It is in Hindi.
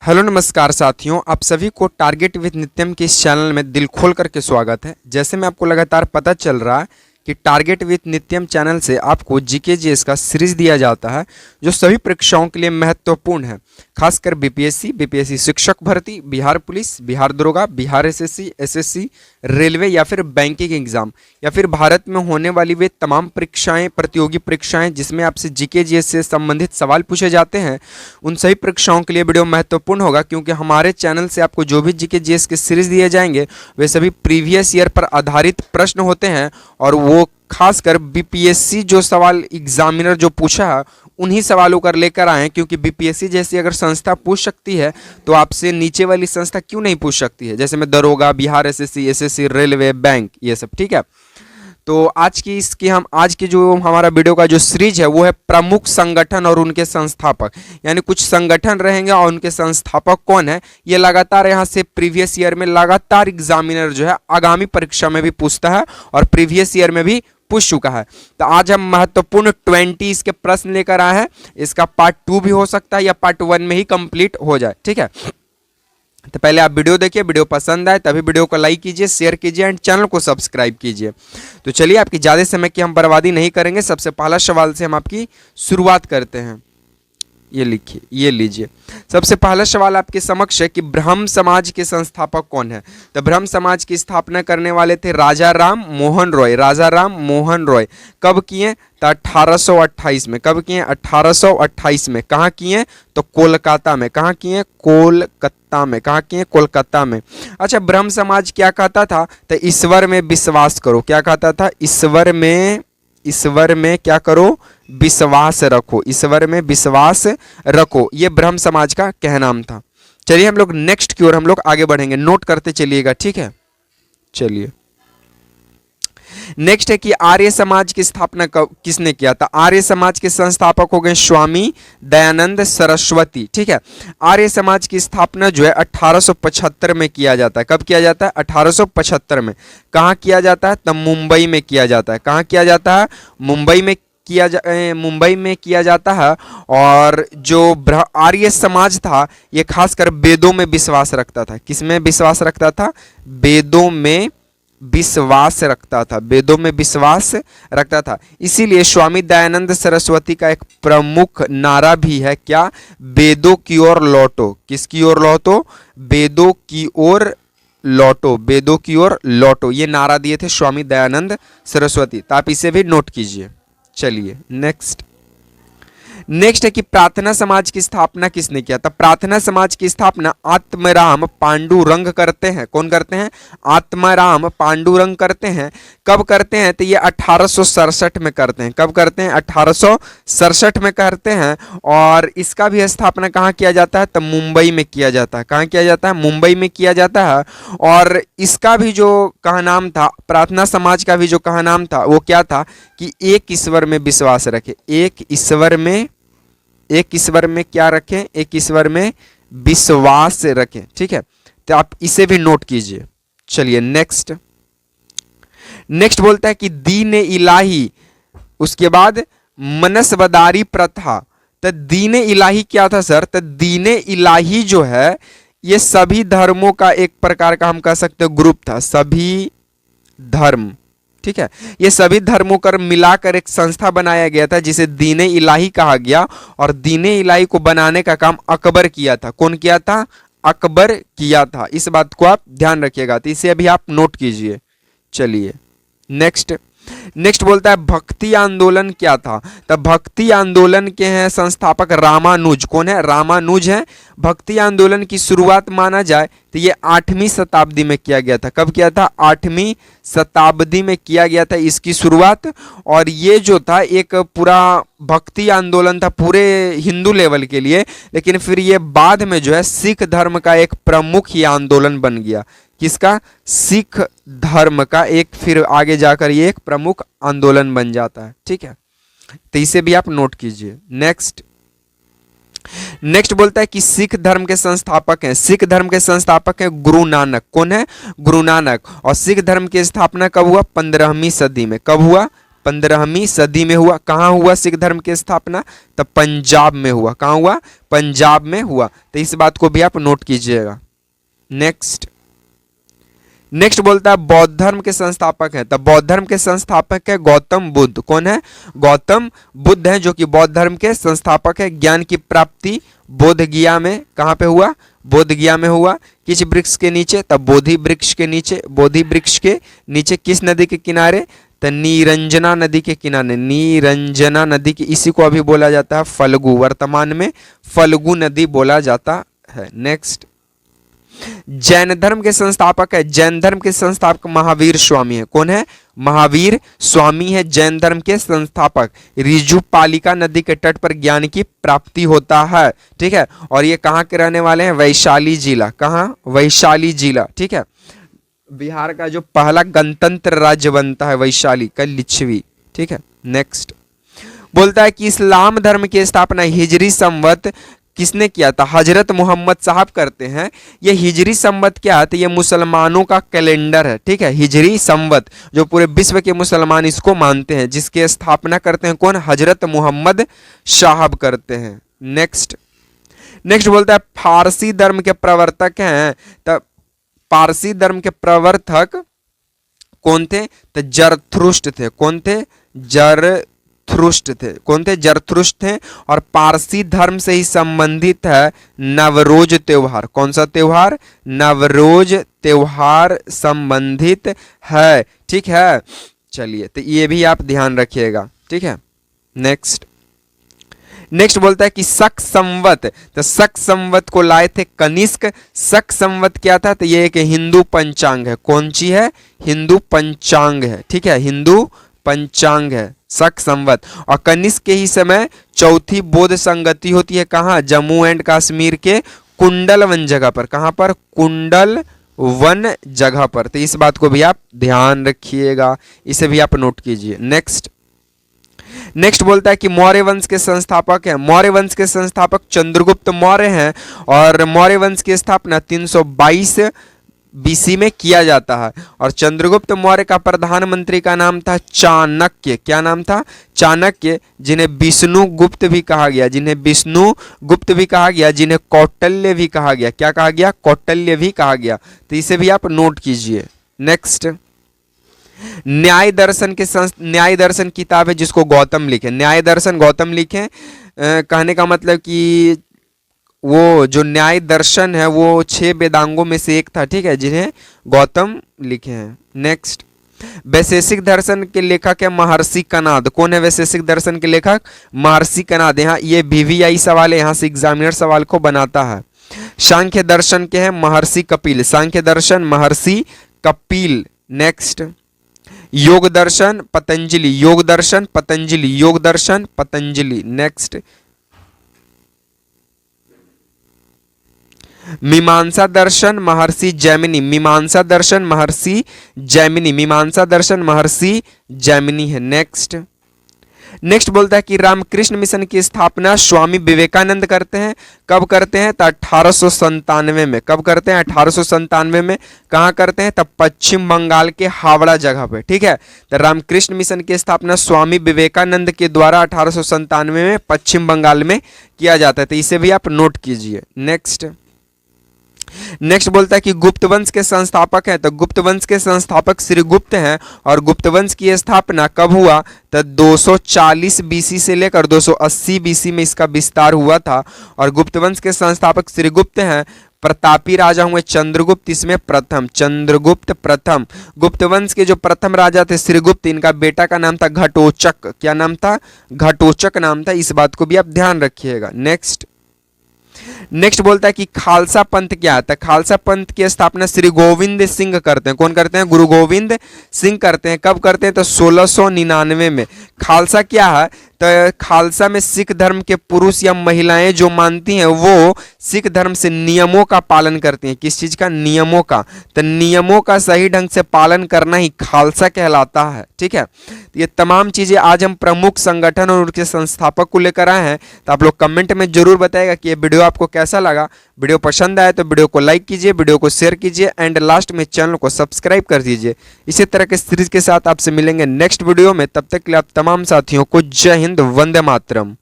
हेलो नमस्कार साथियों, आप सभी को टारगेट विद नित्यम के इस चैनल में दिल खोल करके स्वागत है। जैसे में आपको लगातार पता चल रहा है कि टारगेट विद नित्यम चैनल से आपको जीके जीएस का सीरीज दिया जाता है जो सभी परीक्षाओं के लिए महत्वपूर्ण है, खासकर बीपीएससी शिक्षक भर्ती, बिहार पुलिस, बिहार दरोगा, बिहार एसएससी, रेलवे या फिर बैंकिंग एग्जाम या फिर भारत में होने वाली वे तमाम परीक्षाएं, प्रतियोगी परीक्षाएं जिसमें आपसे जीके जीएस से संबंधित सवाल पूछे जाते हैं, उन सभी परीक्षाओं के लिए वीडियो महत्वपूर्ण होगा। क्योंकि हमारे चैनल से आपको जो भी जीके जीएस के सीरीज दिए जाएंगे वे सभी प्रीवियस ईयर पर आधारित प्रश्न होते हैं और वो खासकर बीपीएससी जो सवाल एग्जामिनर जो पूछा है उन्हीं सवालों कर लेकर आए। क्योंकि बीपीएससी जैसी अगर संस्था पूछ सकती है तो आपसे नीचे वाली संस्था क्यों नहीं पूछ सकती है, जैसे में दरोगा, बिहार एसएससी, रेलवे, बैंक, ये सब। ठीक है, तो आज की जो हमारा वीडियो का जो सीरीज है वो है प्रमुख संगठन और उनके संस्थापक, यानी कुछ संगठन रहेंगे और उनके संस्थापक कौन है। ये लगातार यहाँ से प्रीवियस ईयर में लगातार एग्जामिनर जो है आगामी परीक्षा में भी पूछता है और प्रीवियस ईयर में भी पूछ चुका है। तो आज हम महत्वपूर्ण 20 इसके प्रश्न लेकर आए हैं। इसका पार्ट 2 भी हो सकता है या पार्ट 1 में ही कंप्लीट हो जाए। ठीक है, तो पहले आप वीडियो देखिए, वीडियो पसंद आए तभी वीडियो को लाइक कीजिए, शेयर कीजिए एंड चैनल को सब्सक्राइब कीजिए। तो चलिए, आपकी ज़्यादा समय की हम बर्बादी नहीं करेंगे। सबसे पहला सवाल से हम आपकी शुरुआत करते हैं। ये लिखिए, ये लीजिए। सबसे पहला सवाल आपके समक्ष है कि ब्रह्म समाज के संस्थापक कौन है। तो ब्रह्म समाज की स्थापना करने वाले थे राजा राम मोहन रॉय। राजा राम मोहन रॉय कब किए? तो 1828 में। कब किए? 1828 में। कहाँ किए? तो कोलकाता में। कहाँ किए? कोलकाता में। कहाँ किए? कोलकाता में। अच्छा, ब्रह्म समाज क्या कहता था? तो ईश्वर में विश्वास करो। क्या कहता था? ईश्वर में क्या करो? विश्वास रखो। ईश्वर में विश्वास रखो, ये ब्रह्म समाज का कहनाम था। चलिए हम लोग नेक्स्ट की ओर हम लोग आगे बढ़ेंगे, नोट करते चलिएगा। ठीक है, चलिए नेक्स्ट है कि आर्य समाज की स्थापना किसने किया था। आर्य समाज के संस्थापक हो गए स्वामी दयानंद सरस्वती। ठीक है, आर्य समाज की स्थापना जो है 1875 में किया जाता है। कब किया जाता है? 1875 में। कहाँ किया जाता है? तब मुंबई में किया जाता है। कहाँ किया जाता है? मुंबई में किया जाता है। और जो आर्य समाज था ये खासकर वेदों में विश्वास रखता था। किसमें विश्वास रखता था? वेदों में विश्वास रखता था। वेदों में विश्वास रखता था। इसीलिए स्वामी दयानंद सरस्वती का एक प्रमुख नारा भी है, क्या? वेदों की ओर लौटो। किसकी ओर लौटो? वेदों की ओर लौटो। वेदों की ओर लौटो, ये नारा दिए थे स्वामी दयानंद सरस्वती। तो आप इसे भी नोट कीजिए। चलिए नेक्स्ट है कि प्रार्थना समाज की स्थापना किसने किया था। प्रार्थना समाज की स्थापना आत्माराम पांडुरंग करते हैं। कौन करते हैं? आत्माराम पांडुरंग करते हैं। कब करते हैं? तो ये 1867 में करते हैं। कब करते हैं? 1867 में करते हैं। और इसका भी स्थापना कहाँ किया जाता है? तो मुंबई में किया जाता है। कहाँ किया जाता है? मुंबई में किया जाता है। और इसका भी जो कहा नाम था, प्रार्थना समाज का भी जो कहा नाम था वो क्या था कि एक ईश्वर में विश्वास रखे। एक ईश्वर में क्या रखें? एक ईश्वर में विश्वास रखें। ठीक है, तो आप इसे भी नोट कीजिए। चलिए नेक्स्ट बोलता है कि दीन इलाही, उसके बाद मनसबदारी प्रथा। तो दीन इलाही क्या था सर? तो दीन इलाही जो है ये सभी धर्मों का एक प्रकार का हम कह सकते हैं ग्रुप था। सभी धर्म, ठीक है, ये सभी धर्मों कर मिलाकर एक संस्था बनाया गया था जिसे दीन इलाही कहा गया। और दीन इलाही को बनाने का काम अकबर किया था। कौन किया था? अकबर किया था। इस बात को आप ध्यान रखिएगा, तो इसे अभी आप नोट कीजिए। चलिए नेक्स्ट बोलता है भक्ति आंदोलन क्या था। तब भक्ति आंदोलन के हैं संस्थापक रामानुज। कौन है? रामानुज है। भक्ति आंदोलन की शुरुआत माना जाए तो ये 8वीं शताब्दी में किया गया था। कब किया था? 8वीं शताब्दी में किया गया था इसकी शुरुआत। और ये जो था एक पूरा भक्ति आंदोलन था पूरे हिंदू लेवल के लिए, लेकिन फिर ये बाद में जो है सिख धर्म का एक प्रमुख ही आंदोलन बन गया। किसका? सिख धर्म का एक फिर आगे जाकर ये एक प्रमुख आंदोलन बन जाता है। ठीक है, तो इसे भी आप नोट कीजिए। नेक्स्ट बोलता है कि सिख धर्म के संस्थापक हैं। सिख धर्म के संस्थापक हैं गुरु नानक। कौन है? गुरु नानक। और सिख धर्म की स्थापना कब हुआ? 15वीं सदी में। कब हुआ? 15वीं सदी में हुआ। कहाँ हुआ सिख धर्म की स्थापना? तो पंजाब में हुआ। कहाँ हुआ? पंजाब में हुआ। तो इस बात को भी आप नोट कीजिएगा। नेक्स्ट बोलता है बौद्ध धर्म के संस्थापक हैं। तब बौद्ध धर्म के संस्थापक है गौतम बुद्ध। कौन है? गौतम बुद्ध हैं, जो कि बौद्ध धर्म के संस्थापक है। ज्ञान की प्राप्ति बोध गया में, कहाँ पे हुआ? बोध गया में हुआ। किस वृक्ष के नीचे? तब बोधि वृक्ष के नीचे। बोधि वृक्ष के नीचे किस नदी के किनारे? तो नीरंजना नदी के किनारे। नीरंजना नदी की, इसी को अभी बोला जाता है फल्गु, वर्तमान में फल्गु नदी बोला जाता है। नेक्स्ट, जैन धर्म के संस्थापक है। जैन धर्म के संस्थापक महावीर स्वामी है। कौन है? महावीर स्वामी है जैन धर्म के संस्थापक। रिजुपालिका नदी के तट पर ज्ञान की प्राप्ति होता है। ठीक है, और ये कहाँ के रहने वाले हैं? वैशाली जिला। कहाँ? वैशाली जिला। ठीक है, बिहार का जो पहला गणतंत्र राज्य बनता है वैशाली का लिच्छवी। ठीक है, नेक्स्ट बोलता है कि इस्लाम धर्म की स्थापना हिजरी संवत किसने किया था? हजरत मोहम्मद साहब करते हैं। ये हिजरी संवत क्या है? तो ये मुसलमानों का कैलेंडर है। ठीक है, हिजरी संवत जो पूरे विश्व के मुसलमान इसको मानते हैं, जिसकी स्थापना करते हैं कौन? हजरत मोहम्मद साहब करते हैं। नेक्स्ट बोलता है फारसी धर्म के प्रवर्तक हैं। तब पारसी धर्म के प्रवर्तक कौन थे? तो जरथुष्ट थे। कौन थे? जरथुष्ट थे। कौन थे? जरथुष्ट थे। और पारसी धर्म से ही संबंधित है नवरोज त्योहार। कौन सा त्योहार? नवरोज त्योहार संबंधित है। ठीक है, चलिए, तो ये भी आप ध्यान रखिएगा। ठीक है, नेक्स्ट बोलता है कि शक संवत। तो शक संवत को लाए थे कनिष्क। शक संवत क्या था? तो ये एक हिंदू पंचांग है। कौन सी है? हिंदू पंचांग है। ठीक है, हिंदू पंचांग है शक संवत। और कनिष्क के ही समय चौथी बौद्ध संगति होती है। कहाँ? जम्मू एंड कश्मीर के कुंडलवन जगह पर। कहाँ पर? कुंडलवन जगह पर। तो इस बात को भी आप ध्यान रखिएगा, इसे भी आप नोट कीजिए। नेक्स्ट बोलता है कि मौर्य वंश के संस्थापक हैं। मौर्य वंश के संस्थापक चंद्रगुप्त मौर्य हैं। और मौर्य वंश की स्थापना 322 बीसी में किया जाता है। और चंद्रगुप्त मौर्य का प्रधानमंत्री का नाम था चाणक्य। क्या नाम था? चाणक्य, जिन्हें विष्णु गुप्त भी कहा गया। जिन्हें विष्णु गुप्त भी कहा गया। जिन्हें कौटिल्य भी कहा गया। क्या कहा गया? कौटिल्य भी कहा गया। तो इसे भी आप नोट कीजिए। नेक्स्ट, न्याय दर्शन किताब है जिसको गौतम लिखे। न्याय दर्शन गौतम लिखे। कहने का मतलब कि वो जो न्याय दर्शन है वो 6 वेदांगों में से एक था। ठीक है, जिन्हें गौतम लिखे हैं। नेक्स्ट, वैशेषिक दर्शन के लेखक है महर्षि कनाद। कौन है वैशेषिक दर्शन के लेखक? महर्षि कनाद। यहाँ ये VVI सवाल है, यहाँ से एग्जामिनर सवाल को बनाता है। सांख्य दर्शन के हैं महर्षि कपिल। सांख्य दर्शन महर्षि कपिल। नेक्स्ट, योग दर्शन पतंजलि। योग दर्शन पतंजलि। योग दर्शन पतंजलि। नेक्स्ट, मीमांसा दर्शन महर्षि जैमिनी। मीमांसा दर्शन महर्षि जैमिनी। मीमांसा दर्शन महर्षि जैमिनी है। नेक्स्ट बोलता है कि रामकृष्ण मिशन की स्थापना स्वामी विवेकानंद करते हैं। कब करते हैं? तो 1897 में। कब करते हैं? 1897 में। कहाँ करते हैं? तब पश्चिम बंगाल के हावड़ा जगह पे। ठीक है, तो रामकृष्ण मिशन की स्थापना स्वामी विवेकानंद के द्वारा 1897 में पश्चिम बंगाल में किया जाता है। तो इसे भी आप नोट कीजिए। नेक्स्ट बोलता है कि गुप्त वंश के संस्थापक हैं। तो गुप्त वंश के संस्थापक श्री गुप्त हैं। और गुप्त वंश की स्थापना कब हुआ? तो 240 बीसी से लेकर 280 बीसी में इसका विस्तार हुआ था। और गुप्त वंश के संस्थापक श्री गुप्त हैं। प्रतापी राजा हुए चंद्रगुप्त इसमें प्रथम। चंद्रगुप्त प्रथम। गुप्त वंश के जो प्रथम राजा थे श्रीगुप्त, इनका बेटा का नाम था घटोचक। क्या नाम था? घटोचक नाम था। इस बात को भी आप ध्यान रखिएगा। नेक्स्ट बोलता है कि खालसा पंथ क्या है? खालसा पंथ की स्थापना श्री गोविंद सिंह करते हैं। कौन करते हैं? गुरु गोविंद सिंह करते हैं। कब करते हैं? तो 1699 में। खालसा क्या है? तो खालसा में सिख धर्म के पुरुष या महिलाएं जो मानती हैं वो सिख धर्म से नियमों का पालन करती हैं। किस चीज़ का? नियमों का। तो नियमों का सही ढंग से पालन करना ही खालसा कहलाता है। ठीक है, तो ये तमाम चीज़ें आज हम प्रमुख संगठन और उनके संस्थापक को लेकर आए हैं। तो आप लोग कमेंट में जरूर बताइएगा कि ये वीडियो आपको कैसा लगा। वीडियो पसंद आए तो वीडियो को लाइक कीजिए, वीडियो को शेयर कीजिए एंड लास्ट में चैनल को सब्सक्राइब कर दीजिए। इसी तरह के सीरीज के साथ आपसे मिलेंगे नेक्स्ट वीडियो में। तब तक के लिए आप तमाम साथियों को जय हिंद, वंदे मातरम।